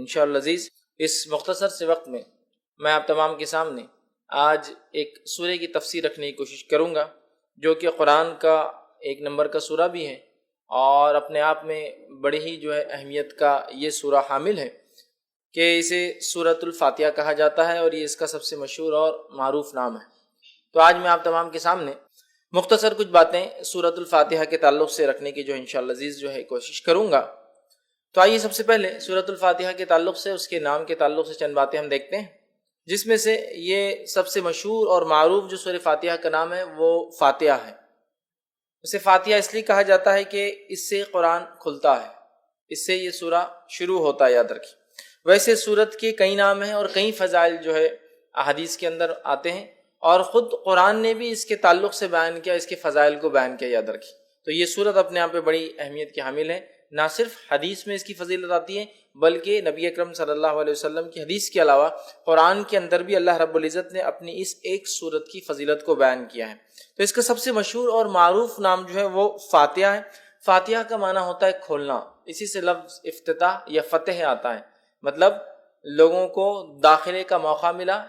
انشاءاللہ عزیز اس مختصر سے وقت میں میں آپ تمام کے سامنے آج ایک سورہ کی تفسیر رکھنے کی کوشش کروں گا جو کہ قرآن کا ایک نمبر کا سورہ بھی ہے اور اپنے آپ میں بڑی ہی اہمیت کا یہ سورہ حامل ہے کہ اسے سورۃ الفاتحہ کہا جاتا ہے اور یہ اس کا سب سے مشہور اور معروف نام ہے۔ تو آج میں آپ تمام کے سامنے مختصر کچھ باتیں سورۃ الفاتحہ کے تعلق سے رکھنے کی انشاءاللہ عزیز کوشش کروں گا۔ تو آئیے سب سے پہلے سورۃ الفاتحہ کے تعلق سے، اس کے نام کے تعلق سے چند باتیں ہم دیکھتے ہیں، جس میں سے یہ سب سے مشہور اور معروف جو سورہ فاتحہ کا نام ہے وہ فاتحہ ہے۔ اسے فاتحہ اس لیے کہا جاتا ہے کہ اس سے قرآن کھلتا ہے، اس سے یہ سورہ شروع ہوتا ہے، یاد رکھیے۔ ویسے سورت کے کئی نام ہیں اور کئی فضائل احادیث کے اندر آتے ہیں اور خود قرآن نے بھی اس کے تعلق سے بیان کیا، اس کے فضائل کو بیان کیا، یاد رکھیے۔ تو یہ سورت اپنے آپ پہ بڑی اہمیت کی حامل ہے، نہ صرف حدیث میں اس کی فضیلت آتی ہے بلکہ نبی اکرم صلی اللہ علیہ وسلم کی حدیث کے علاوہ قرآن کے اندر بھی اللہ رب العزت نے اپنی اس ایک سورت کی فضیلت کو بیان کیا ہے۔ تو اس کا سب سے مشہور اور معروف نام وہ فاتحہ ہے۔ فاتحہ کا معنی ہوتا ہے کھولنا، اسی سے لفظ افتتاح یا فتح آتا ہے، مطلب لوگوں کو داخلے کا موقع ملا،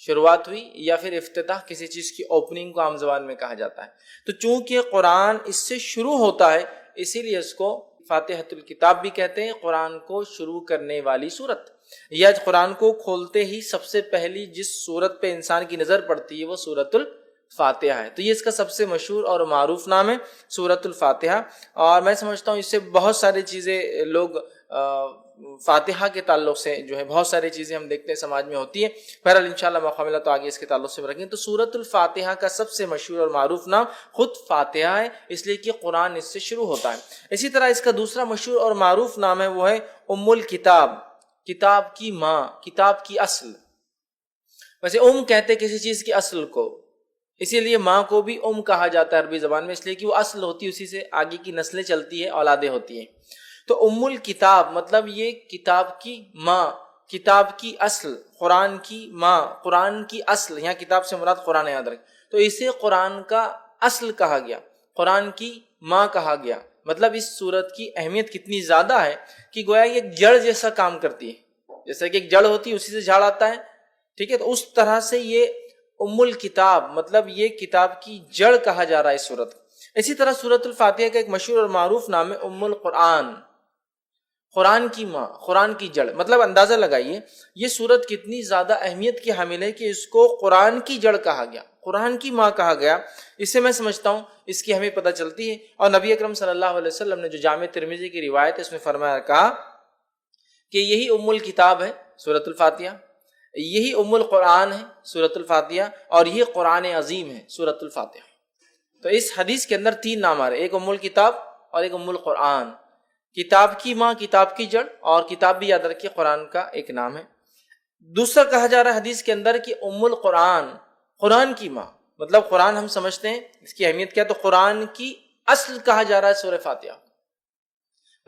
شروعات ہوئی، یا پھر افتتاح کسی چیز کی اوپننگ کو عام زبان میں کہا جاتا ہے۔ تو چونکہ قرآن اس سے شروع ہوتا ہے اسی لیے اس کو فاتحۃ الکتاب بھی کہتے ہیں، قرآن کو شروع کرنے والی سورت، یا قرآن کو کھولتے ہی سب سے پہلی جس سورت پہ انسان کی نظر پڑتی ہے وہ سورۃ الفاتحہ ہے۔ تو یہ اس کا سب سے مشہور اور معروف نام ہے سورۃ الفاتحہ، اور میں سمجھتا ہوں اس سے بہت ساری چیزیں لوگ فاتحہ کے تعلق سے بہت ساری چیزیں ہم دیکھتے ہیں سماج میں ہوتی ہیں۔ بہرحال انشاءاللہ موقع ملا تو آگے اس کے تعلق سے رکھیں۔ تو سورۃ الفاتحہ کا سب سے مشہور اور معروف نام خود فاتحہ ہے، اس لیے کہ قرآن اس سے شروع ہوتا ہے۔ اسی طرح اس کا دوسرا مشہور اور معروف نام ہے وہ ہے ام الکتاب، کتاب کی ماں، کتاب کی اصل۔ ویسے کہتے کسی چیز کی اصل کو، اسی لیے ماں کو بھی کہا جاتا ہے عربی زبان میں، اس لیے کہ وہ اصل ہوتی ہے، اسی سے آگے کی نسلیں چلتی ہیں، اولادیں ہوتی ہیں۔ تو ام الکتاب مطلب یہ کتاب کی ماں، کتاب کی اصل، قرآن کی ماں، قرآن کی اصل، یہاں کتاب سے مراد قرآن، یاد رکھیں۔ تو اسے قرآن کا اصل کہا گیا، قرآن کی ماں کہا گیا۔ مطلب اس سورت کی اہمیت کتنی زیادہ ہے کہ گویا یہ ایک جڑ جیسا کام کرتی ہے، جیسا کہ ایک جڑ ہوتی ہے اسی سے جھاڑ آتا ہے، ٹھیک ہے۔ تو اس طرح سے یہ ام الکتاب مطلب یہ کتاب کی جڑ کہا جا رہا ہے اس سورت۔ اسی طرح سورۃ الفاتحہ کا ایک مشہور اور معروف نام ہے ام القرآن، قرآن کی ماں، قرآن کی جڑ۔ مطلب اندازہ لگائیے یہ سورت کتنی زیادہ اہمیت کی حامل ہے کہ اس کو قرآن کی جڑ کہا گیا، قرآن کی ماں کہا گیا۔ اس سے میں سمجھتا ہوں اس کی ہمیں پتہ چلتی ہے، اور نبی اکرم صلی اللہ علیہ وسلم نے جو جامع ترمذی کی روایت ہے اس میں فرمایا، کہا کہ یہی ام الکتاب ہے سورۃ الفاتحہ، یہی ام القرآن ہے سورۃ الفاتحہ، اور یہ قرآن عظیم ہے سورۃ الفاتحہ۔ تو اس حدیث کے اندر تین نام آ رہے، ایک ام الکتاب اور ایک ام القرآن، کتاب کی ماں، کتاب کی جڑ، اور کتاب بھی یاد رکھیے قرآن کا ایک نام ہے۔ دوسرا کہا جا رہا ہے حدیث کے اندر کہ ام القرآن، قرآن کی ماں، مطلب قرآن ہم سمجھتے ہیں اس کی اہمیت کیا، تو قرآن کی اصل کہا جا رہا ہے سورہ فاتحہ،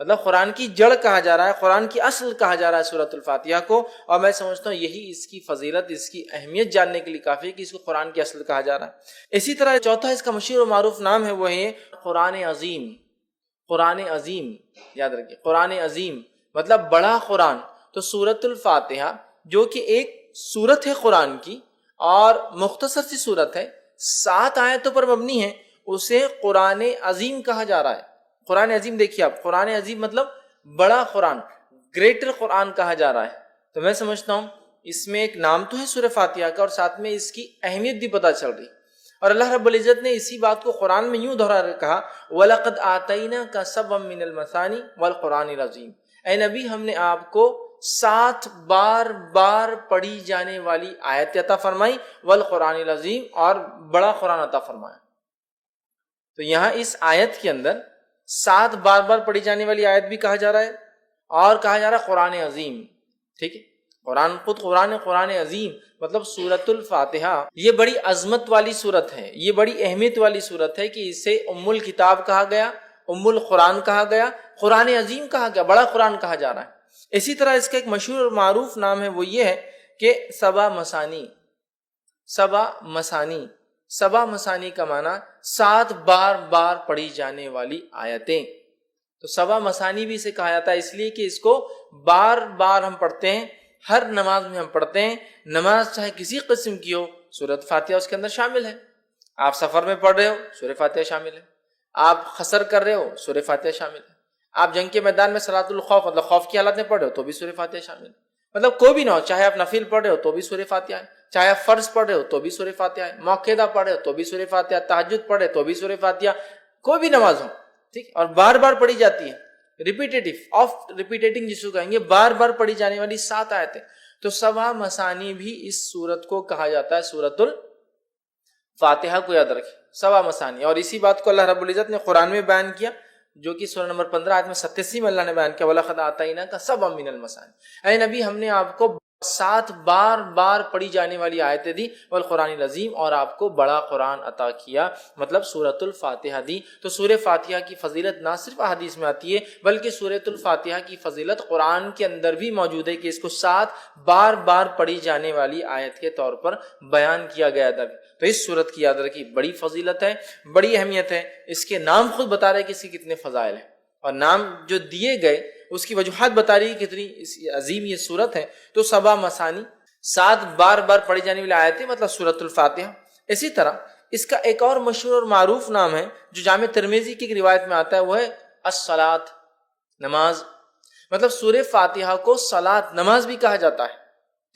مطلب قرآن کی جڑ کہا جا رہا ہے، قرآن کی اصل کہا جا رہا ہے سورۃ الفاتحہ کو۔ اور میں سمجھتا ہوں یہی اس کی فضیلت، اس کی اہمیت جاننے کے لیے کافی ہے کہ اس کو قرآن کی اصل کہا جا رہا ہے۔ اسی طرح چوتھا اس کا مشہور و معروف نام ہے وہ ہے قرآن عظیم، قرآن عظیم، یاد رکھیے قرآن عظیم مطلب بڑا قرآن۔ تو سورۃ الفاتحہ جو کہ ایک سورت ہے قرآن کی اور مختصر سی سورت ہے، 7 آیتوں پر مبنی ہے، اسے قرآن عظیم کہا جا رہا ہے۔ قرآن عظیم دیکھیے آپ، قرآن عظیم مطلب بڑا قرآن، گریٹر قرآن کہا جا رہا ہے۔ تو میں سمجھتا ہوں اس میں ایک نام تو ہے سورہ فاتحہ کا، اور ساتھ میں اس کی اہمیت بھی پتہ چل رہی، اور اللہ رب العزت نے اسی بات کو قرآن میں یوں دہرا کہا، وَلَقَدْ آتَيْنَاكَ سَبْعًا مِّنَ الْمَثَانِي وَالْقُرْآنِ الْعَظِيمِ۔ اے نبی ہم نے آپ کو 7 بار پڑھی جانے والی آیت عطا فرمائی، والقرآن العظیم، اور بڑا قرآن عطا فرمایا۔ تو یہاں اس آیت کے اندر 7 بار پڑھی جانے والی آیت بھی کہا جا رہا ہے، اور کہا جا رہا ہے قرآن عظیم، ٹھیک ہے۔ قرآن عظیم مطلب سورۃ الفاتحہ یہ بڑی عظمت والی سورت ہے، یہ بڑی اہمیت والی سورت ہے کہ اسے ام الکتاب کہا گیا، ام القرآن کہا گیا، قرآن عظیم کہا گیا، بڑا قرآن کہا جا رہا ہے۔ اسی طرح اس کا ایک مشہور اور معروف نام ہے وہ یہ ہے کہ سبع مثانی، سبع مثانی، سبع مثانی کا معنی 7 بار پڑھی جانے والی آیتیں۔ تو سبا مسانی بھی اسے کہا جاتا ہے اس لیے کہ اس کو بار بار ہم پڑھتے ہیں، ہر نماز میں ہم پڑھتے ہیں، نماز چاہے کسی قسم کی ہو سورۃ فاتحہ اس کے اندر شامل ہے۔ آپ سفر میں پڑھ رہے ہو سورہ فاتحہ شامل ہے، آپ خسر کر رہے ہو سورہ فاتحہ شامل ہے، آپ جنگ کے میدان میں صلاۃ الخوف مطلب خوف کی حالت میں پڑھ رہے ہو تو بھی سورہ فاتحہ شامل ہے، مطلب کوئی بھی نہ ہو، چاہے آپ نفل پڑھ رہے ہو تو بھی سورہ فاتحہ ہے، چاہے آپ فرض پڑھ رہے ہو تو بھی سورہ فاتحہ ہے، موقعہ پڑھ رہے ہو تو بھی سورہ فاتحہ، تہجد پڑھ رہے تو بھی سورہ فاتحہ، کوئی بھی نماز ہو، ٹھیک، اور بار بار پڑھی جاتی ہے، ریپیٹیٹنگ جس کو کہیں گے، بار بار پڑھی جانے والی 7 آیتیں۔ تو سبا مسانی بھی اس سورت کو کہا جاتا ہے، سورۃ الفاتحہ کو یاد رکھیں، سبا مسانی۔ اور اسی بات کو اللہ رب العزت نے قرآن میں بیان کیا، جو کہ سورہ نمبر 15 آیت میں 87 میں اللہ نے بیان کیا، وَلَقَدْ آتَيْنَاكَ سَبْعًا مِنَ الْمَثَانِِ، اے نبی ہم نے آپ کو 7 بار بار پڑھی جانے والی آیتیں دی، والقرآن العظیم، اور آپ کو بڑا قرآن عطا کیا، مطلب سورۃ الفاتحہ دی۔ تو سورہ فاتحہ کی فضیلت نہ صرف احادیث میں آتی ہے بلکہ سورۃ الفاتحہ کی فضیلت قرآن کے اندر بھی موجود ہے کہ اس کو 7 بار بار پڑھی جانے والی آیت کے طور پر بیان کیا گیا تھا۔ تو اس سورت کی یاد رکھی، بڑی فضیلت ہے، بڑی اہمیت ہے، اس کے نام خود بتا رہے کہ اس کے کتنے فضائل ہیں، اور نام جو دیے گئے اس کی وجوہات بتا رہی ہے کتنی عظیم یہ سورت ہے۔ تو سبا مسانی 7 بار بار پڑھی جانے والی آیتیں مطلب سورۃ الفاتحہ۔ اسی طرح اس کا ایک اور مشہور اور معروف نام ہے جو جامع ترمذی کی ایک روایت میں آتا ہے، وہ ہے الصلاۃ، نماز، مطلب سورہ فاتحہ کو صلاۃ، نماز بھی کہا جاتا ہے،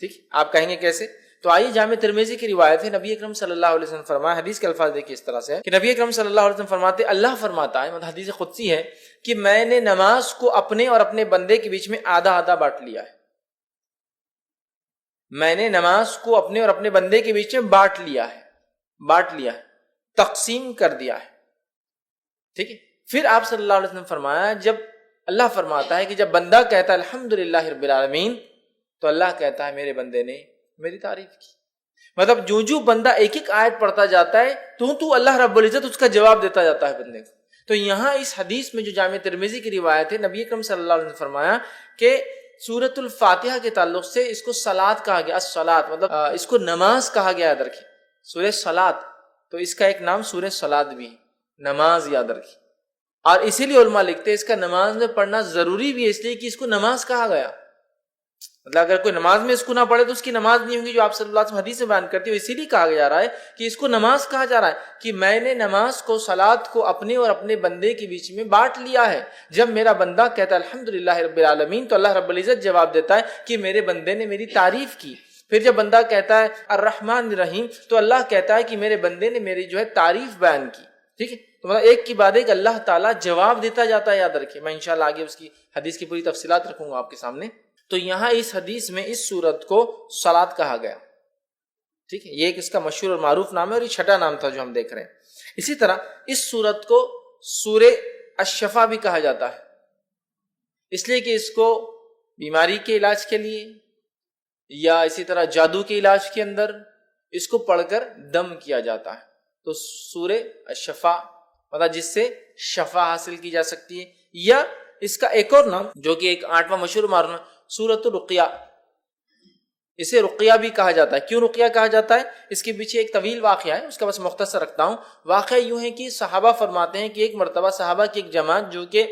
ٹھیک، آپ کہیں گے کیسے؟ تو آئیے جامع ترمذی کی روایت ہے، نبی اکرم صلی اللہ علیہ وسلم فرمایا، حدیث کے الفاظ دیکھیے اس طرح سے کہ نبی اکرم صلی اللہ علیہ وسلم فرماتے، اللہ فرماتا ہے، مطلب حدیث قدسی ہے کہ میں نے نماز کو اپنے اور اپنے بندے کے بیچ میں آدھا آدھا بانٹ لیا ہے، میں نے نماز کو اپنے اور اپنے بندے کے بیچ میں بانٹ لیا ہے، تقسیم کر دیا ہے، ٹھیک ہے۔ پھر آپ صلی اللہ علیہ وسلم فرمایا، جب اللہ فرماتا ہے کہ جب بندہ کہتا ہے الحمدللہ رب العالمین، تو اللہ کہتا ہے میرے بندے نے میری تعریف کی، مطلب جو بندہ ایک ایک آیت پڑھتا جاتا ہے تو اللہ رب العزت اس کا جواب دیتا جاتا ہے بندے کو۔ تو یہاں اس حدیث میں جو جامع ترمذی کی روایت ہے، نبی اکرم صلی اللہ علیہ وسلم فرمایا کہ سورۃ الفاتحہ کے تعلق سے اس کو صلاۃ کہا گیا، الصلاۃ مطلب اس کو نماز کہا گیا، یاد رکھیں، سورہ صلاۃ، تو اس کا ایک نام سورہ صلاۃ بھی ہے، نماز، یاد رکھیں۔ اور اسی لیے علماء لکھتے ہیں اس کا نماز میں پڑھنا ضروری بھی ہے، اس لیے کہ اس کو نماز کہا گیا، مطلب اگر کوئی نماز میں اس کو نہ پڑھے تو اس کی نماز نہیں ہوگی، جو آپ صلی اللہ علیہ وسلم حدیث میں بیان کرتی ہے، اسی لیے کہا جا رہا ہے کہ اس کو نماز کہا جا رہا ہے کہ میں نے نماز کو، صلاۃ کو اپنے اور اپنے بندے کے بیچ میں بانٹ لیا ہے۔ جب میرا بندہ کہتا ہے الحمدللہ رب العالمین، تو اللہ رب العزت جواب دیتا ہے کہ میرے بندے نے میری تعریف کی۔ پھر جب بندہ کہتا ہے الرحمن الرحیم، تو اللہ کہتا ہے کہ میرے بندے نے میری جو ہے تعریف بیان کی، ٹھیک ہے۔ تو مطلب ایک کی بعد ایک اللہ تعالیٰ جواب دیتا جاتا ہے، یاد رکھیں، میں انشاءاللہ آگے اس کی حدیث کی پوری تفصیلات رکھوں گا آپ کے سامنے۔ تو یہاں اس حدیث میں اس سورت کو صلاۃ کہا گیا، ٹھیک ہے، یہ ایک اس کا مشہور اور معروف نام ہے، اور یہ چھٹا نام تھا جو ہم دیکھ رہے ہیں۔ اسی طرح اس سورت کو سورہ الشفا بھی کہا جاتا ہے، اس لیے کہ اس کو بیماری کے علاج کے لیے یا اسی طرح جادو کے علاج کے اندر اس کو پڑھ کر دم کیا جاتا ہے۔ تو سورہ الشفا مطلب جس سے شفا حاصل کی جا سکتی ہے، یا اس کا ایک اور نام جو کہ ایک 8واں مشہور معروف سورۃ الرقیہ، اسے رقیہ بھی کہا جاتا ہے۔ کیوں رقیہ کہا جاتا ہے؟ اس کے پیچھے ایک طویل واقعہ ہے، اس کا بس مختصر رکھتا ہوں۔ واقعہ یوں ہے کہ صحابہ فرماتے ہیں کہ ایک مرتبہ صحابہ کی ایک جماعت جو کہ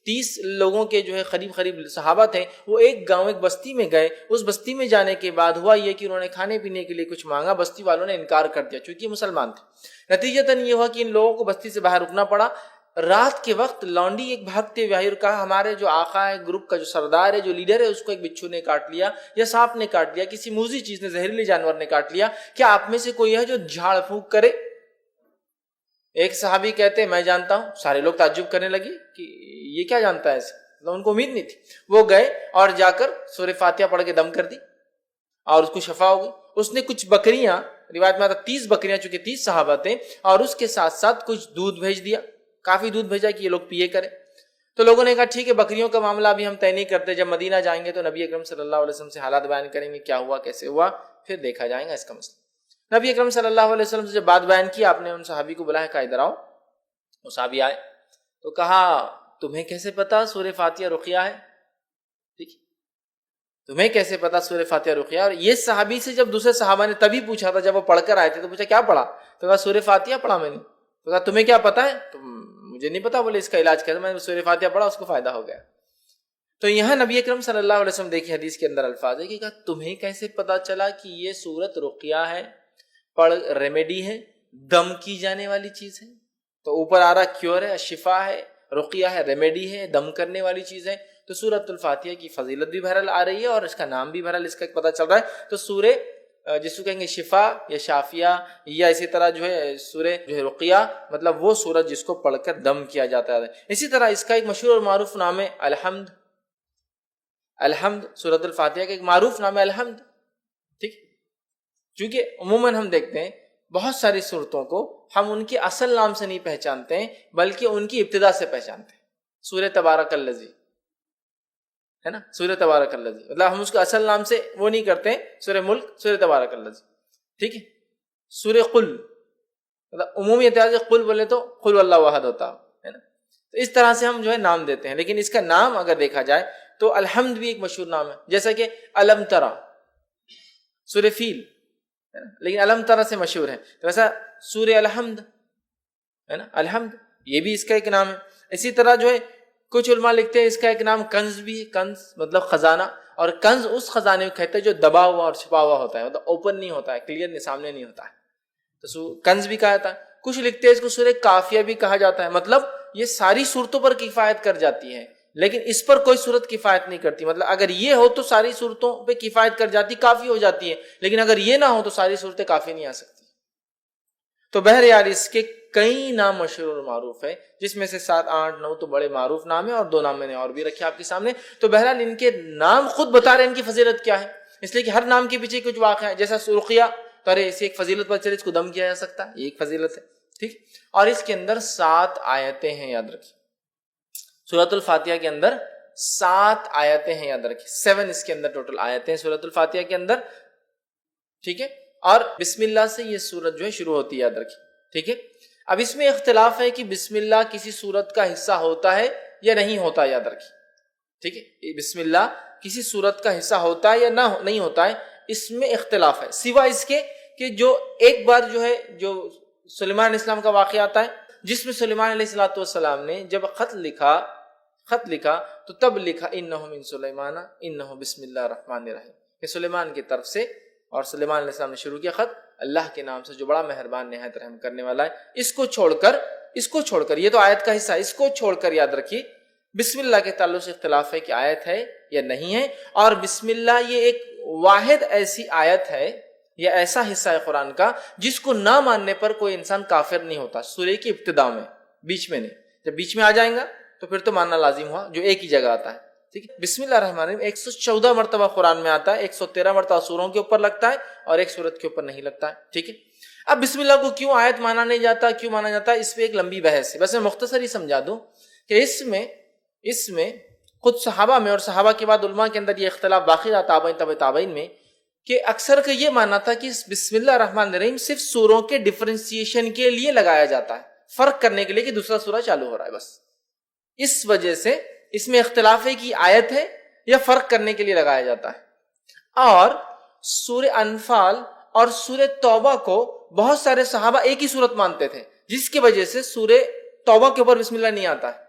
30 لوگوں کے جو ہے قریب صحابہ تھے، وہ ایک گاؤں، ایک بستی میں گئے۔ اس بستی میں جانے کے بعد ہوا یہ کہ انہوں نے کھانے پینے کے لیے کچھ مانگا، بستی والوں نے انکار کر دیا چونکہ مسلمان تھے۔ نتیجتاً یہ ہوا کہ ان لوگوں کو بستی سے باہر رکنا پڑا۔ رات کے وقت لونڈی ایک بھاگتے ہوئے آئی اور کہا ہمارے جو آقا ہے، گروپ کا جو سردار ہے، جو لیڈر ہے، اس کو ایک بچھو نے کاٹ لیا یا سانپ نے کاٹ لیا، کسی موذی چیز نے، زہریلے جانور نے کاٹ لیا، کیا آپ میں سے کوئی ہے جو جھاڑ پھونک کرے؟ ایک صحابی کہتے ہیں میں جانتا ہوں۔ سارے لوگ تعجب کرنے لگے کہ یہ کیا جانتا ہے ایسے، ان کو امید نہیں تھی۔ وہ گئے اور جا کر سورہ فاتحہ پڑھ کے دم کر دی اور اس کو شفا ہو گئی۔ اس نے کچھ بکریاں، روایت میں آتا 30 بکریاں، چونکہ 30 صحابہ تھے، اور اس کے ساتھ ساتھ کچھ دودھ بھیج دیا، کافی دودھ بھیجا کہ یہ لوگ پیے کریں۔ تو لوگوں نے کہا ٹھیک ہے، بکریوں کا معاملہ ابھی ہم طے نہیں کرتے، جب مدینہ جائیں گے تو نبی اکرم صلی اللہ علیہ وسلم سے حالات بیان کریں گے، کیا ہوا کیسے ہوا، پھر دیکھا جائے گا اس کا مسئلہ۔ نبی اکرم صلی اللہ علیہ وسلم سے جب بات بیان کی، آپ نے ان صحابی کو بلایا، کہا ادھر آؤ۔ وہ صحابی آئے تو کہا تمہیں کیسے پتا سورہ فاتحہ رقیہ ہے؟ ٹھیک، تمہیں کیسے پتا سورہ فاتحہ رقیہ؟ اور یہ صحابی سے جب دوسرے صحابہ نے تبھی پوچھا تھا جب وہ پڑھ کر آئے تھے، تو پوچھا کیا پڑھا؟ تو کہا سورہ فاتحہ پڑھا میں نے۔ تو کہا تمہیں کیا پتا ہے؟ تو مجھے نہیں پتا، بولے اس کا علاج کیا، میں نے سورہ فاتحہ پڑھا، اس کو فائدہ ہو گیا۔ تو یہاں نبی اکرم صلی اللہ علیہ وسلم دیکھیے حدیث کے اندر الفاظ ہے کہ کہا تمہیں کیسے پتا چلا کہ یہ سورت رقیہ ہے، ریمیڈی ہے، دم کی جانے والی چیز ہے؟ تو اوپر آ رہا کیور ہے، شفا ہے، رقیہ ہے، ریمیڈی ہے، دم کرنے والی چیز ہے۔ تو سورت الفاتحہ کی فضیلت بھی بہرحال آ رہی ہے اور اس کا نام بھی بہرحال اس کا پتہ چل رہا ہے۔ تو سورہ جس کو کہیں گے شفا یا شافیہ، یا اسی طرح جو ہے سورہ جو ہے رقیہ، مطلب وہ سورت جس کو پڑھ کر دم کیا جاتا ہے۔ اسی طرح اس کا ایک مشہور اور معروف نام ہے الحمد۔ الحمد سورت الفاتحہ کا ایک معروف نام ہے الحمد، ٹھیک۔ چونکہ عموماً ہم دیکھتے ہیں بہت ساری صورتوں کو ہم ان کے اصل نام سے نہیں پہچانتے ہیں بلکہ ان کی ابتدا سے پہچانتے ہیں۔ سورہ تبارک الذی ہے نا، سورہ تبارک الذی، مطلب ہم اس کو اصل نام سے وہ نہیں کرتے ہیں، سورہ ملک، سورہ تبارک الذی، ٹھیک ہے۔ سورہ قل، مطلب عمومی اعتبار سے قل بولے تو قل واللہ احد ہوتا ہے نا۔ تو اس طرح سے ہم جو ہے نام دیتے ہیں، لیکن اس کا نام اگر دیکھا جائے تو الحمد بھی ایک مشہور نام ہے، جیسا کہ الم ترا، سورہ فیل ہے نا، لیکن الم ترا سے مشہور ہے، تو ویسا سورہ الحمد ہے نا، الحمد یہ بھی اس کا ایک نام ہے۔ اسی طرح جو ہے کچھ علماء لکھتے ہیں اس کا ایک نام کنز بھی ہے، کنز مطلب خزانہ، اور کنز اس خزانے کو کہتے ہیں جو دبا ہوا اور چھپا ہوا ہوتا ہے، مطلب اوپن نہیں ہوتا ہے، کلیئر نہیں، سامنے نہیں ہوتا ہے، تو کنز بھی کہا جاتا ہے۔ کچھ لکھتے ہیں اس کو سورہ کافیہ بھی کہا جاتا ہے، مطلب یہ ساری صورتوں پر کفایت کر جاتی ہے لیکن اس پر کوئی صورت کفایت نہیں کرتی، مطلب اگر یہ ہو تو ساری صورتوں پہ کفایت کر جاتی، کافی ہو جاتی ہے، لیکن اگر یہ نہ ہو تو ساری صورتیں کافی نہیں آ سکتی۔ تو بہرحال اس کے کئی نام مشہور اور معروف ہے، جس میں سے 7 8 9 تو بڑے معروف نام ہیں اور 2 نام میں نے اور بھی رکھے آپ کے سامنے۔ تو بہرحال ان کے نام خود بتا رہے ہیں ان کی فضیلت کیا ہے، اس لیے کہ ہر نام کے پیچھے کچھ واقعہ ہے، جیسا رقیہ، تو ارے اسے ایک فضیلت پر چلے، اس کو دم کیا جا سکتا ہے، یہ ایک فضیلت ہے، ٹھیک۔ اور اس کے اندر 7 آیتیں ہیں، یاد رکھیے سورۃ الفاتحہ کے اندر 7 آیتیں ہیں، یاد رکھیے 7 اس کے اندر ٹوٹل آیتیں ہیں سورۃ الفاتحہ کے اندر، ٹھیک ہے۔ اور بسم اللہ سے یہ سورت جو ہے شروع ہوتی ہے، یاد رکھیے، ٹھیک ہے۔ اب اس میں اختلاف ہے کہ بسم اللہ کسی سورت کا حصہ ہوتا ہے یا نہیں ہوتا، یاد رکھیے، ٹھیک ہے۔ بسم اللہ کسی سورت کا حصہ ہوتا ہے یا نہیں ہوتا ہے، اس میں اختلاف ہے، سوا اس کے کہ جو ایک بار جو ہے جو سلیمان علیہ السلام کا واقعہ آتا ہے، جس میں سلیمان علیہ السلام نے جب خط لکھا تو تب لکھا انہ من سلیمان انہ بسم اللہ الرحمن الرحیم، کہ سلیمان کی طرف سے، اور سلیمان علیہ السلام نے شروع کیا خط اللہ کے نام سے جو بڑا مہربان نہایت رحم کرنے والا ہے۔ اس کو چھوڑ کر یہ تو آیت کا حصہ ہے، اس کو چھوڑ کر یاد رکھیے بسم اللہ کے تعلق سے اختلاف ہے کہ آیت ہے یا نہیں ہے، اور بسم اللہ یہ ایک واحد ایسی آیت ہے یا ایسا حصہ ہے قرآن کا جس کو نہ ماننے پر کوئی انسان کافر نہیں ہوتا، سورہ کی ابتدا میں، بیچ میں نہیں، جب بیچ میں آ جائیں گا تو پھر تو ماننا لازم ہوا، جو ایک ہی جگہ آتا ہے، ٹھیک ہے۔ بسم اللہ الرحمن الرحیم 114 مرتبہ قرآن میں آتا ہے، 113 مرتبہ سوروں کے اوپر لگتا ہے اور ایک سورت کے اوپر نہیں لگتا ہے، ٹھیک ہے۔ اب بسم اللہ کو کیوں آیت مانا نہیں جاتا، کیوں مانا جاتا ہے، اس پہ ایک لمبی بحث ہے، بس میں مختصر ہی سمجھا دوں کہ اس میں خود صحابہ میں اور صحابہ کے بعد علماء کے اندر یہ اختلاف باقی رہا، تابعین تبع تابعین میں، کہ اکثر کا یہ ماننا تھا کہ بسم اللہ الرحمن الرحیم صرف سوروں کے ڈیفرنسیشن کے لیے لگایا جاتا ہے، فرق کرنے کے لیے کہ دوسرا سورہ چالو ہو رہا ہے، بس اس وجہ سے اس میں اختلاف ہے کہ آیت ہے یا فرق کرنے کے لیے لگایا جاتا ہے۔ اور سورہ انفال اور سورہ توبہ کو بہت سارے صحابہ ایک ہی سورت مانتے تھے، جس کی وجہ سے سورہ توبہ کے اوپر بسم اللہ نہیں آتا ہے،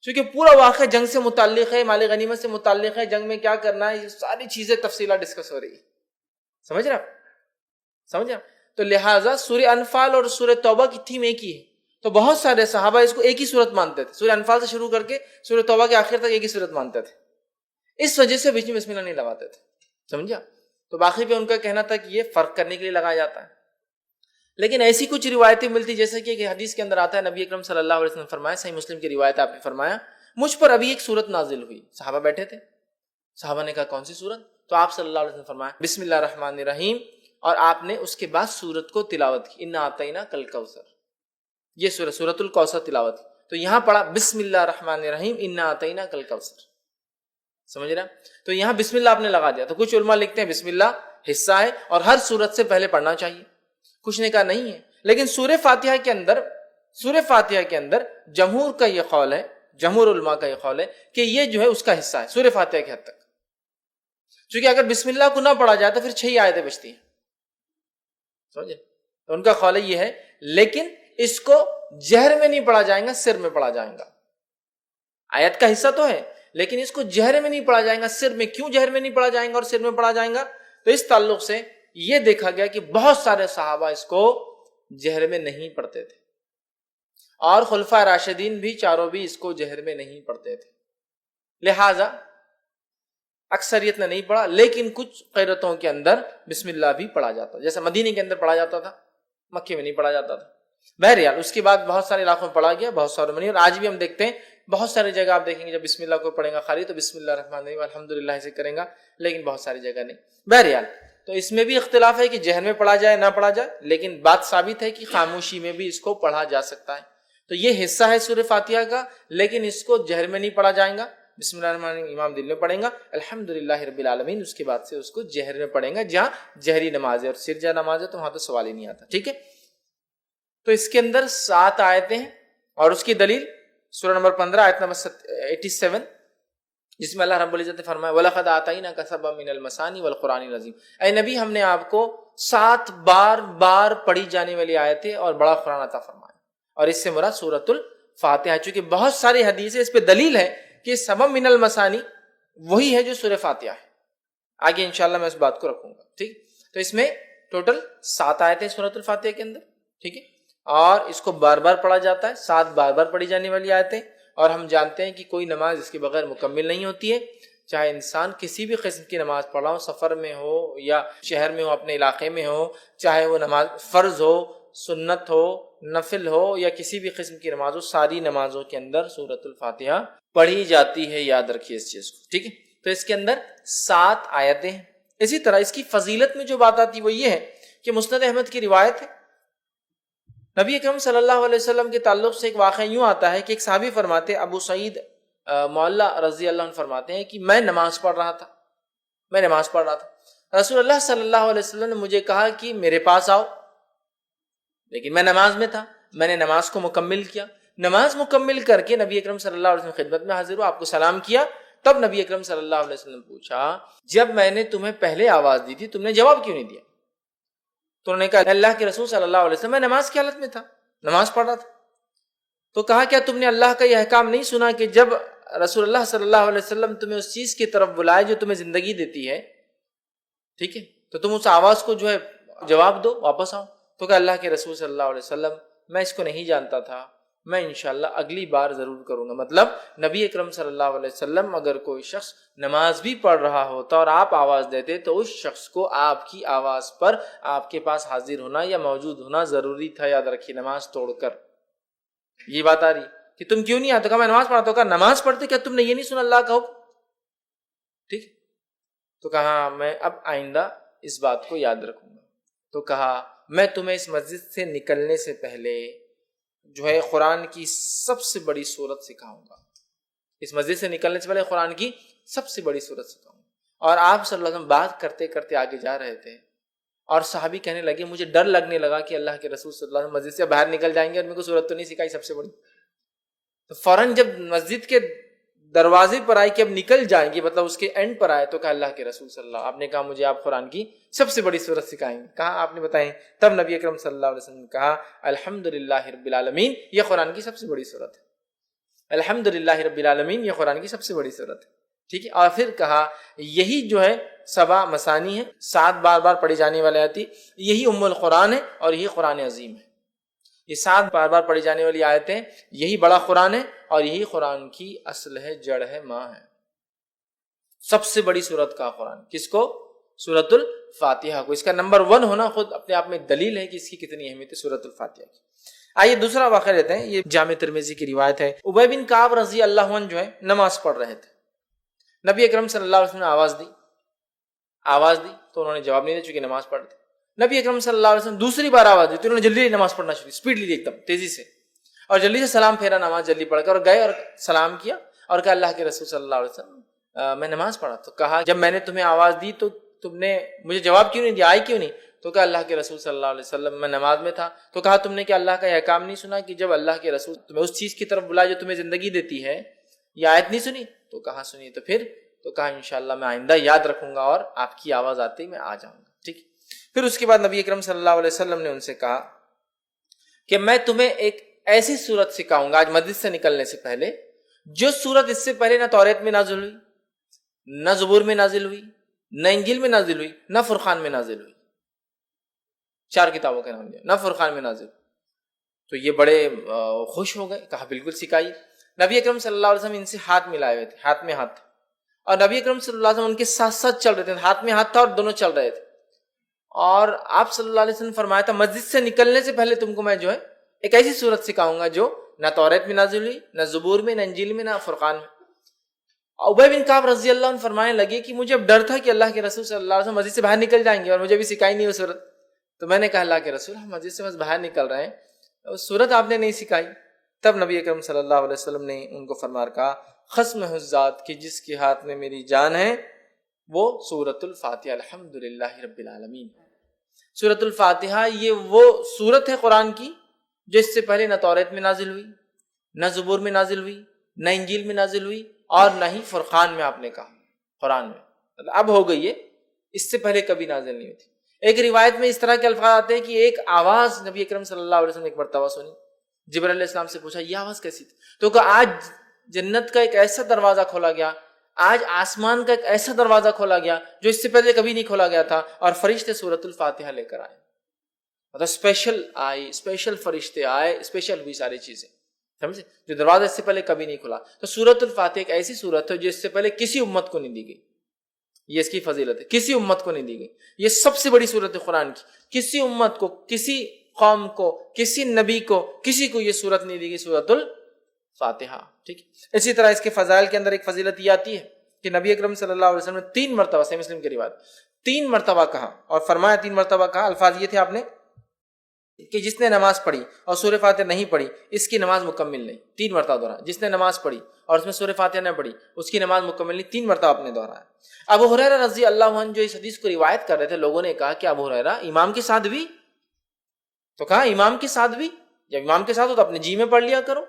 کیونکہ پورا واقعہ جنگ سے متعلق ہے، مال غنیمت سے متعلق ہے، جنگ میں کیا کرنا ہے، یہ ساری چیزیں تفصیلات ڈسکس ہو رہی ہے، سمجھ رہا؟ تو لہٰذا سورہ انفال اور سورہ توبہ کی تھیم ایک ہی ہے، تو بہت سارے صحابہ اس کو ایک ہی صورت مانتے تھے، سورہ انفال سے شروع کر کے سورہ توبہ کے آخر تک ایک ہی صورت مانتے تھے، اس وجہ سے بیچ میں بسم اللہ نہیں لگاتے تھے، سمجھا؟ تو باقی پہ ان کا کہنا تھا کہ یہ فرق کرنے کے لیے لگایا جاتا ہے، لیکن ایسی کچھ روایتیں ملتی، جیسے کہ حدیث کے اندر آتا ہے نبی اکرم صلی اللہ علیہ وسلم نے فرمایا، صحیح مسلم کی روایت آپ نے فرمایا، مجھ پر ابھی ایک سورت نازل ہوئی، صحابہ بیٹھے تھے، صحابہ نے کہا کون سی سورت؟ تو آپ صلی اللہ علیہ وسلم نے فرمایا بسم اللہ الرحمن الرحیم، اور آپ نے اس کے بعد سورت کو تلاوت کی، انا اعطیناک الکوثر، یہ سورۃ الکوثر تلاوت کی، تو یہاں پڑھا بسم اللہ الرحمن الرحیم انا اعطیناک الکوثر، سمجھ رہا؟ تو یہاں بسم اللہ آپ نے لگا دیا، تو کچھ علماء لکھتے ہیں بسم اللہ حصہ ہے اور ہر سورت سے پہلے پڑھنا چاہیے، کچھ نے کہا نہیں ہے، لیکن سورہ فاتحہ کے اندر جمہور کا یہ قول ہے، جمہور علماء کا یہ قول ہے کہ یہ جو ہے اس کا حصہ ہے سورہ فاتحہ کے حد تک، چونکہ اگر بسم اللہ کو نہ پڑھا جائے تو پھر 6 آیتیں بچتی ہیں، سمجھے؟ تو ان کا قول یہ ہے، لیکن اس کو جہر میں نہیں پڑھا جائے گا، سر میں پڑھا جائے گا. آیت کا حصہ تو ہے لیکن اس کو جہر میں نہیں پڑھا جائے گا، سر میں. کیوں جہر میں نہیں پڑھا جائے گا اور سر میں پڑھا جائے گا؟ تو اس تعلق سے یہ دیکھا گیا کہ بہت سارے صحابہ اس کو جہر میں نہیں پڑھتے تھے، اور خلفائے راشدین بھی چاروں بھی اس کو جہر میں نہیں پڑھتے تھے، لہذا اکثریت نے نہیں پڑھا. لیکن کچھ قرتوں کے اندر بسم اللہ بھی پڑھا جاتا، جیسے مدینے کے اندر پڑھا جاتا تھا، مکے میں نہیں پڑھا جاتا تھا. بہرحال اس کے بعد بہت سارے علاقوں میں پڑھا گیا، بہت سارے منی، اور آج بھی ہم دیکھتے ہیں بہت ساری جگہ آپ دیکھیں گے جب بسم اللہ کو پڑھیں گا خالی تو بسم اللہ الرحمن الرحیم الحمدللہ سے کریں گا، لیکن بہت ساری جگہ نہیں. بہرحال تو اس میں بھی اختلاف ہے کہ جہر میں پڑھا جائے نہ پڑھا جائے، لیکن بات ثابت ہے کہ خاموشی میں بھی اس کو پڑھا جا سکتا ہے. تو یہ حصہ ہے سورہ فاتحہ کا، لیکن اس کو جہر میں نہیں پڑھا جائے گا. بسم اللہ الرحمن الرحیم امام دل میں پڑھیں گا، الحمدللہ رب العالمین اس کے بعد سے اس کو جہر میں پڑھیں گا، جہاں جہری نماز ہے. اور سرجہ نماز ہے تو وہاں تو سوال ہی نہیں آتا. ٹھیک ہے، تو اس کے اندر 7 آیتیں ہیں، اور اس کی دلیل سورہ نمبر 15 آیت نمبر 87، جس میں اللہ رب العزت نے فرمایا وَلَقَدْ آتَيْنَاكَ سَبْعًا مِنَ الْمَثَانِي وَالْقُرْآنِ الْعَظِيمِ. اے نبی ہم نے آپ کو 7 بار پڑھی جانے والی آیتیں اور بڑا قرآن عطا فرمایا، اور اس سے مراد سورۃ الفاتحہ. چونکہ بہت ساری حدیثیں اس پہ دلیل ہے کہ سبع من المثانی وہی ہے جو سورہ فاتحہ ہے. آگے انشاءاللہ میں اس بات کو رکھوں گا. ٹھیک، تو اس میں ٹوٹل 7 آیتیں سورۃ الفاتحہ کے اندر. ٹھیک ہے، اور اس کو بار بار پڑھا جاتا ہے، 7 بار پڑھی جانے والی آیتیں. اور ہم جانتے ہیں کہ کوئی نماز اس کے بغیر مکمل نہیں ہوتی ہے، چاہے انسان کسی بھی قسم کی نماز پڑھ رہا ہو، سفر میں ہو یا شہر میں ہو، اپنے علاقے میں ہو، چاہے وہ نماز فرض ہو، سنت ہو، نفل ہو، یا کسی بھی قسم کی نماز ہو، ساری نمازوں کے اندر سورۃ الفاتحہ پڑھی جاتی ہے. یاد رکھیے اس چیز کو. ٹھیک ہے، تو اس کے اندر 7 آیتیں ہیں. اسی طرح اس کی فضیلت میں جو بات آتی وہ یہ ہے کہ مسند احمد کی روایت ہے، نبی اکرم صلی اللہ علیہ وسلم کے تعلق سے ایک واقعہ یوں آتا ہے کہ ایک صحابی فرماتے، ابو سعید معلّہ رضی اللہ عنہ فرماتے ہیں کہ میں نماز پڑھ رہا تھا، رسول اللہ صلی اللہ علیہ وسلم نے مجھے کہا کہ میرے پاس آؤ، لیکن میں نماز میں تھا. میں نے نماز کو مکمل کیا، نماز مکمل کر کے نبی اکرم صلی اللہ علیہ وسلم خدمت میں حاضر ہوا، آپ کو سلام کیا. تب نبی اکرم صلی اللہ علیہ وسلم پوچھا جب میں نے تمہیں پہلے آواز دی تھی تم نے جواب کیوں نہیں دیا؟ تو انہوں نے کہا اللہ کے رسول صلی اللہ علیہ وسلم میں نماز کی حالت میں تھا، نماز پڑھ رہا تھا. تو کہا کیا تم نے اللہ کا یہ احکام نہیں سنا کہ جب رسول اللہ صلی اللہ علیہ وسلم تمہیں اس چیز کی طرف بلائے جو تمہیں زندگی دیتی ہے، ٹھیک ہے، تو تم اس آواز کو جو ہے جواب دو، واپس آؤ. تو کہ اللہ کے رسول صلی اللہ علیہ وسلم میں اس کو نہیں جانتا تھا، میں انشاءاللہ اگلی بار ضرور کروں گا. مطلب نبی اکرم صلی اللہ علیہ وسلم اگر کوئی شخص نماز بھی پڑھ رہا ہوتا اور آپ آواز دیتے تو اس شخص کو آپ کی آواز پر آپ کے پاس حاضر ہونا یا موجود ہونا ضروری تھا. یاد رکھیے، نماز توڑ کر یہ بات آ رہی کہ تم کیوں نہیں آتے؟ کہا میں نماز پڑھتا ہوں. کہا نماز پڑھتے کیا تم نے یہ نہیں سنا اللہ کا حکم؟ ٹھیک، تو کہا میں اب آئندہ اس بات کو یاد رکھوں گا. تو کہا میں تمہیں اس مسجد سے نکلنے سے پہلے جو ہے قرآن کی سب سے بڑی سورت سکھاؤں گا. اس مسجد سے نکلنے سے پہلے قرآن کی سب سے بڑی سورت سکھاؤں گا. اور آپ صلی اللہ علیہ وسلم بات کرتے کرتے آگے جا رہے تھے، اور صحابی کہنے لگے مجھے ڈر لگنے لگا کہ اللہ کے رسول صلی اللہ علیہ وسلم مسجد سے باہر نکل جائیں گے اور میرے کو سورت تو نہیں سکھائی سب سے بڑی. تو فوراً جب مسجد کے دروازے پر آئے کہ اب نکل جائیں گے، مطلب اس کے اینڈ پر آئے، تو کہا اللہ کے رسول صلی اللہ علیہ وسلم آپ نے کہا مجھے آپ قرآن کی سب سے بڑی سورت سکھائیں گے. کہا آپ نے بتائیں. تب نبی اکرم صلی اللہ علیہ وسلم نے کہا الحمدللہ رب العالمین یہ قرآن کی سب سے بڑی سورت ہے. الحمدللہ رب العالمین یہ قرآن کی سب سے بڑی سورت ہے. ٹھیک ہے، اور پھر کہا یہی جو ہے 7 مثانی ہے، 7 بار پڑھی جانے والی آیتیں، یہی ام القرآن ہے اور یہی قرآن عظیم ہے. یہ 7 بار پڑھی جانے والی آیتیں یہی بڑا قرآن ہے اور یہی قرآن کی اصل ہے، جڑ ہے، ماں ہے. سب سے بڑی سورت کا قرآن کس کو؟ سورۃ الفاتحہ کو. اس کا نمبر 1 ہونا خود اپنے آپ میں دلیل ہے کہ اس کی کتنی اہمیت ہے سورۃ الفاتحہ کی. آئیے دوسرا واقعہ لیتے ہیں. یہ جامع ترمذی کی روایت ہے. ابی بن کعب رضی اللہ عنہ جو ہے نماز پڑھ رہے تھے، نبی اکرم صلی اللہ علیہ وسلم نے آواز دی تو انہوں نے جواب نہیں دیا چونکہ نماز پڑھ رہے تھے. نبی اکرم صلی اللہ علیہ وسلم دوسری بار آواز دی تو انہوں نے جلدی نماز پڑھنا شروع، اسپیڈلی ایک دم تیزی سے، اور جلدی سے سلام پھیرا، نماز جلدی پڑھ کر اور گئے اور سلام کیا اور کہا اللہ کے رسول صلی اللہ علیہ وسلم میں نماز پڑھا. تو کہا جب میں نے تمہیں آواز دی تو تم نے مجھے جواب کیوں نہیں دیا، آئی کیوں نہیں؟ تو کہا اللہ کے رسول صلی اللہ علیہ وسلم میں نماز میں تھا. تو کہا تم نے کیا اللہ کا یہ احکام نہیں سنا کہ جب اللہ کے رسول تمہیں اس چیز کی طرف بلائے جو تمہیں زندگی دیتی ہے، یہ آیت نہیں سنی؟ تو کہا سنی. تو کہا انشاءاللہ میں آئندہ یاد رکھوں گا اور آپ کی آواز آتے ہی میں آ جاؤں گا. ٹھیک. پھر اس کے بعد نبی اکرم صلی اللہ علیہ وسلم نے ان سے کہا کہ میں تمہیں ایک ایسی صورت سکھاؤں گا آج مسجد سے نکلنے سے پہلے جو صورت اس سے پہلے نہ توریت میں نازل ہوئی، نہ زبور میں نازل ہوئی، نہ انجیل میں نازل ہوئی، نہ فرقان میں نازل ہوئی۔ 4 کتابوں کے نام لیا، نہ فرقان میں نازل۔ تو یہ بڑے خوش ہو گئے، کہا بالکل سکھائیے۔ نبی اکرم صلی اللہ علیہ وسلم ان سے ہاتھ ملائے ہوئے تھے، ہاتھ میں ہاتھ، اور نبی اکرم صلی اللہ علیہ وسلم ان کے ساتھ ساتھ چل رہے تھے، ہاتھ میں ہاتھ تھا اور دونوں چل رہے تھے۔ اور آپ صلی اللہ علیہ وسلم فرمایا تھا مسجد سے نکلنے سے پہلے تم کو میں جو ہے ایک ایسی صورت سکھاؤں گا جو نہ توریت میں نازل ہوئی، نہ زبور میں، نہ انجیل میں، نہ فرقان میں۔ ابی بن کعب رضی اللہ عنہ فرمانے لگے کہ مجھے اب ڈر تھا کہ اللہ کے رسول صلی اللہ علیہ وسلم مسجد سے باہر نکل جائیں گے اور مجھے بھی سکھائی نہیں وہ صورت۔ تو میں نے کہا اللہ کے رسول ہم مسجد سے بس باہر نکل رہے ہیں، اس صورت آپ نے نہیں سکھائی۔ تب نبی اکرم صلی اللہ علیہ وسلم نے ان کو فرما کہا قسم ہے اس ذات کی جس کے ہاتھ میں میری جان ہے، وہ سورۃ الفاتحہ الحمدللہ رب العالمین۔ سورۃ الفاتحہ یہ وہ سورت ہے قرآن کی جو اس سے پہلے نہ توریت میں نازل ہوئی، نہ زبور میں نازل ہوئی، نہ انجیل میں نازل ہوئی، اور نہ ہی فرقان میں آپ نے کہا، قرآن میں اب ہو گئی ہے، اس سے پہلے کبھی نازل نہیں ہوئی تھی۔ ایک روایت میں اس طرح کے الفاظ آتے ہیں کہ ایک آواز نبی اکرم صلی اللہ علیہ وسلم نے ایک مرتبہ سنی، جبرائیل علیہ السلام سے پوچھا یہ آواز کیسی تھی؟ تو کہا آج جنت کا ایک ایسا دروازہ کھولا گیا، آج آسمان کا ایک ایسا دروازہ کھولا گیا جو اس سے پہلے کبھی نہیں کھولا گیا تھا، اور فرشتے سورۃ الفاتحہ لے کر آئے، مطلب اسپیشل آئی، اسپیشل فرشتے آئے، اسپیشل ہوئی ساری چیزیں، سمجھے، جو دروازہ اس سے پہلے کبھی نہیں کھلا۔ تو سورۃ الفاتحہ ایک ایسی سورت ہے جو اس سے پہلے کسی امت کو نہیں دی گئی، یہ اس کی فضیلت ہے، کسی امت کو نہیں دی گئی، یہ سب سے بڑی سورت ہے قرآن کی، کسی امت کو، کسی قوم کو، کسی نبی کو، کسی کو یہ سورت نہیں دی گئی، سورۃ الفاتحہ، ٹھیک۔ اسی طرح اس کے فضائل کے اندر ایک فضیلت یہ آتی ہے کہ نبی اکرم صلی اللہ علیہ وسلم نے 3 مرتبہ، صحیح مسلم کی روایت، 3 مرتبہ کہا اور فرمایا 3 مرتبہ کہا، الفاظ یہ تھے آپ نے کہ جس نے نماز پڑھی اور سورہ فاتحہ نہیں پڑھی اس کی نماز مکمل نہیں، 3 مرتبہ دہرایا۔ جس نے نماز پڑھی اور اس میں سورہ فاتحہ نہ پڑھی اس کی نماز مکمل نہیں، 3 مرتبہ آپ نے دہرایا۔ ابو ہریرہ رضی اللہ عنہ جو اس حدیث کو روایت کر رہے تھے، لوگوں نے کہا کہ ابو ہریرہ امام کے ساتھ بھی؟ تو کہا امام کے ساتھ بھی، جب امام کے ساتھ ہو تو اپنے جی میں پڑھ لیا کرو،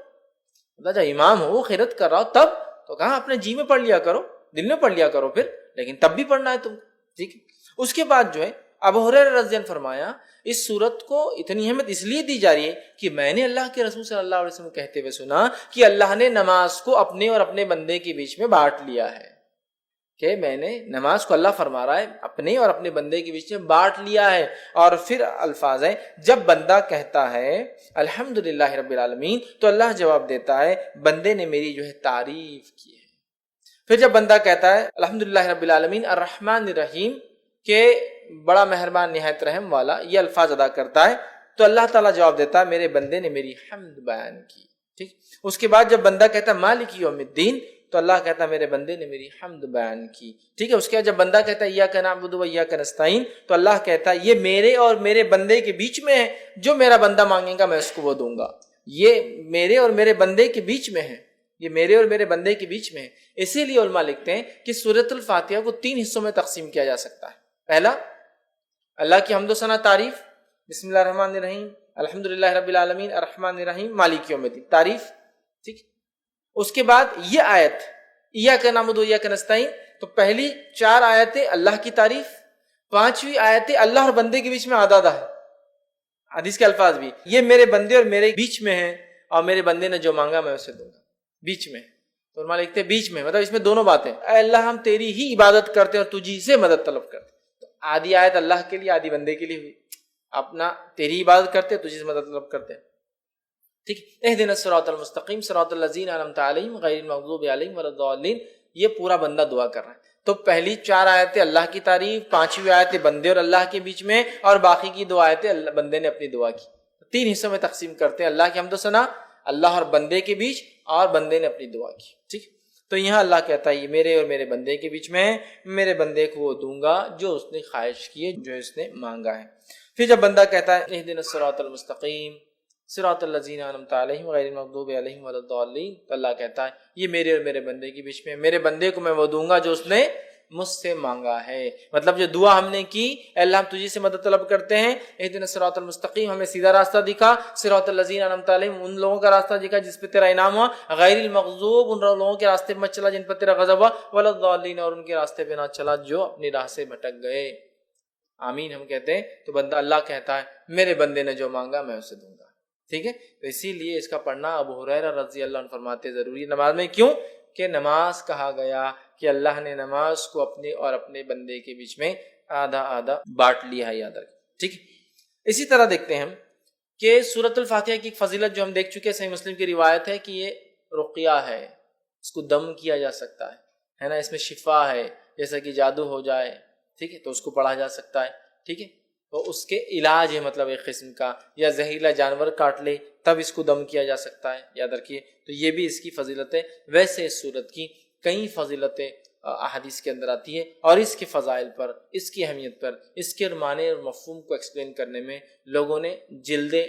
جب امام ہو خیرت کر رہا ہو تب، تو کہا اپنے جی میں پڑھ لیا کرو، دل میں پڑھ لیا کرو پھر، لیکن تب بھی پڑھنا ہے تم، ٹھیک ہے۔ اس کے بعد جو ہے ابو ہریرہ رضی اللہ عنہ فرمایا اس صورت کو اتنی اہمیت اس لیے دی جا رہی ہے کہ میں نے اللہ کے رسول صلی اللہ علیہ وسلم کہتے ہوئے سنا کہ اللہ نے نماز کو اپنے اور اپنے بندے کے بیچ میں بانٹ لیا ہے، کہ میں نے نماز کو، اللہ فرما رہا ہے، اپنے اور اپنے بندے کے بیچ میں بانٹ لیا ہے۔ اور پھر الفاظ ہیں جب بندہ کہتا ہے الحمدللہ رب العالمین تو اللہ جواب دیتا ہے بندے نے میری جو ہے تعریف کی ہے۔ پھر جب بندہ کہتا ہے الحمدللہ رب العالمین الرحمن الرحیم، کہ بڑا مہربان نہایت رحم والا، یہ الفاظ ادا کرتا ہے تو اللہ تعالیٰ جواب دیتا ہے میرے بندے نے میری حمد بیان کی، ٹھیک۔ اس کے بعد جب بندہ کہتا ہے مالک یوم الدین تو اللہ کہتا ہے میرے بندے نے میری حمد بیان کی، ٹھیک ہے۔ اس کے بعد جب بندہ کہتا ہے ایاک نعبد و ایاک نستعین تو اللہ کہتا ہے یہ میرے اور میرے بندے کے بیچ میں ہے، جو میرا بندہ مانگے گا میں اس کو وہ دوں گا، یہ میرے اور میرے بندے کے بیچ میں ہے، یہ میرے اور میرے بندے کے بیچ میں ہے۔ اسی لیے علماء لکھتے ہیں کہ سورۃ الفاتحہ کو 3 حصوں میں تقسیم کیا جا سکتا ہے۔ پہلا اللہ کی حمد و ثنا تعریف، بسم اللہ الرحمن الرحیم الحمدللہ رب العالمین الرحمن الرحیم مالک یوم الدین، تعریف، ٹھیک۔ اس کے بعد یہ آیت ایاک نعبد و ایاک نستعین، تو پہلی 4 آیتیں اللہ کی تعریف، 5ویں آیتیں اللہ اور بندے کے بیچ میں آدھا ہے، حدیث کے الفاظ بھی یہ میرے بندے اور میرے بیچ میں ہیں اور میرے بندے نے جو مانگا میں اسے دوں گا، بیچ میں۔ تو علماء لکھتے ہیں بیچ میں، مطلب اس میں دونوں باتیں، اے اللہ ہم تیری ہی عبادت کرتے ہیں اور تجھی سے مدد طلب کرتے ہیں۔ آدھی آیت اللہ کے لیے، آدھی بندے کے لیے ہوئی، اپنا تیری عبادت کرتے تجھے سے مدد طلب کرتے ہیں، ٹھیک۔ اہدنا الصراط المستقیم صراط الذین انعمت علیہم غیر المغضوب علیہم ولا الضالین، یہ پورا بندہ دعا کر رہا ہے۔ تو پہلی 4 آیتیں اللہ کی تعریف، 5ویں آیتیں بندے اور اللہ کے بیچ میں، اور باقی کی 2 آیتیں بندے نے اپنی دعا کی۔ 3 حصوں میں تقسیم کرتے ہیں، اللہ کی حمد و ثنا، اللہ اور بندے کے بیچ، اور بندے نے اپنی دعا کی، ٹھیک۔ تو یہاں اللہ کہتا ہے یہ میرے اور میرے بندے کے بیچ میں ہے، میرے بندے کو وہ دوں گا جو اس نے خواہش کی ہے، جو اس نے مانگا ہے۔ پھر جب بندہ کہتا ہے اہدنا الصراط المستقیم صراط الذین انعمت علیہم غیر المغضوب علیہم ولا الضالین، تو اللہ کہتا ہے یہ میرے اور میرے بندے کے بیچ میں ہے، میرے بندے کو میں وہ دوں گا جو اس نے مجھ سے مانگا ہے۔ مطلب جو دعا ہم نے کی، اے اللہ ہم تجھی سے مدد طلب کرتے ہیں، اہدنا الصراط المستقیم، ہمیں سیدھا راستہ دکھا، صراط الذین انعمت علیہم، ان لوگوں کا راستہ دکھا جس پہ تیرا انعام ہوا، غیر المغضوب، ان لوگوں کے راستے پہ مت چلا جن پر تیرا غضب ہوا، ولا الضالین، اور ان کے راستے پہ نہ چلا جو اپنی راہ سے بھٹک گئے۔ آمین ہم کہتے ہیں تو بندہ، اللہ کہتا ہے میرے بندے نے جو مانگا میں اسے دوں گا، ٹھیک ہے، تو اسی لیے اس کا پڑھنا ابو ہریرہ رضی اللہ عنہ فرماتے ضروری ہے نماز میں. کیوں کہ نماز کہا گیا کہ اللہ نے نماز کو اپنے اور اپنے بندے کے بیچ میں آدھا آدھا بانٹ لیا ہے، یاد رکھیں. ٹھیک ہے، اسی طرح دیکھتے ہیں ہم کہ سورۃ الفاتحہ کی ایک فضیلت جو ہم دیکھ چکے، صحیح مسلم کی روایت ہے کہ یہ رقیہ ہے، اس کو دم کیا جا سکتا ہے نا، اس میں شفا ہے، جیسا کہ جادو ہو جائے، ٹھیک ہے، تو اس کو پڑھا جا سکتا ہے. ٹھیک ہے، تو اس کے علاج ہے، مطلب ایک قسم کا، یا زہریلا جانور کاٹ لے تب اس کو دم کیا جا سکتا ہے، یاد رکھیے. تو یہ بھی اس کی فضیلت ہے. ویسے اس سورت کی کئی فضیلتیں احادیث کے اندر آتی ہے، اور اس کے فضائل پر، اس کی اہمیت پر، اس کے معنی اور مفہوم کو ایکسپلین کرنے میں لوگوں نے جلدیں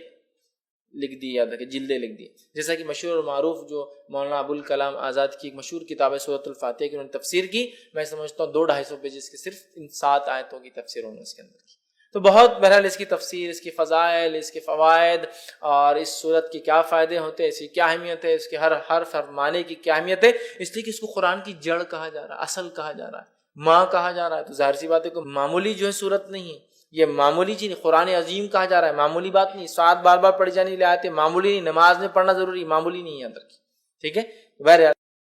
لکھ دی، یاد رکھیں جلدیں لکھ دی. جیسا کہ مشہور اور معروف جو مولانا ابوالکلام آزاد کی ایک مشہور کتاب ہے سورۃ الفاتحہ کی، انہوں نے تفسیر کی. میں سمجھتا ہوں 200-250 پیجز کی صرف ان 7 آیتوں کی تفسیر انہوں نے اس کے اندر کی. تو بہت بہرحال اس کی تفسیر، اس کی فضائل، اس کے فوائد، اور اس صورت کے کیا فائدے ہوتے ہیں، اس کی کیا اہمیت ہے، اس کے ہر حرف ہر معنی کی کیا اہمیت ہے. اس لیے کہ اس کو قرآن کی جڑ کہا جا رہا ہے، اصل کہا جا رہا ہے، ماں کہا جا رہا ہے. تو ظاہر سی بات ہے کہ معمولی جو ہے صورت نہیں ہے، یہ معمولی چیز نہیں، قرآن عظیم کہا جا رہا ہے، معمولی بات نہیں. 7 بار بار پڑھی جانے لے آتے معمولی نہیں، نماز میں پڑھنا ضروری معمولی نہیں ہے، یاد رکھیے. ٹھیک ہے، بہرحال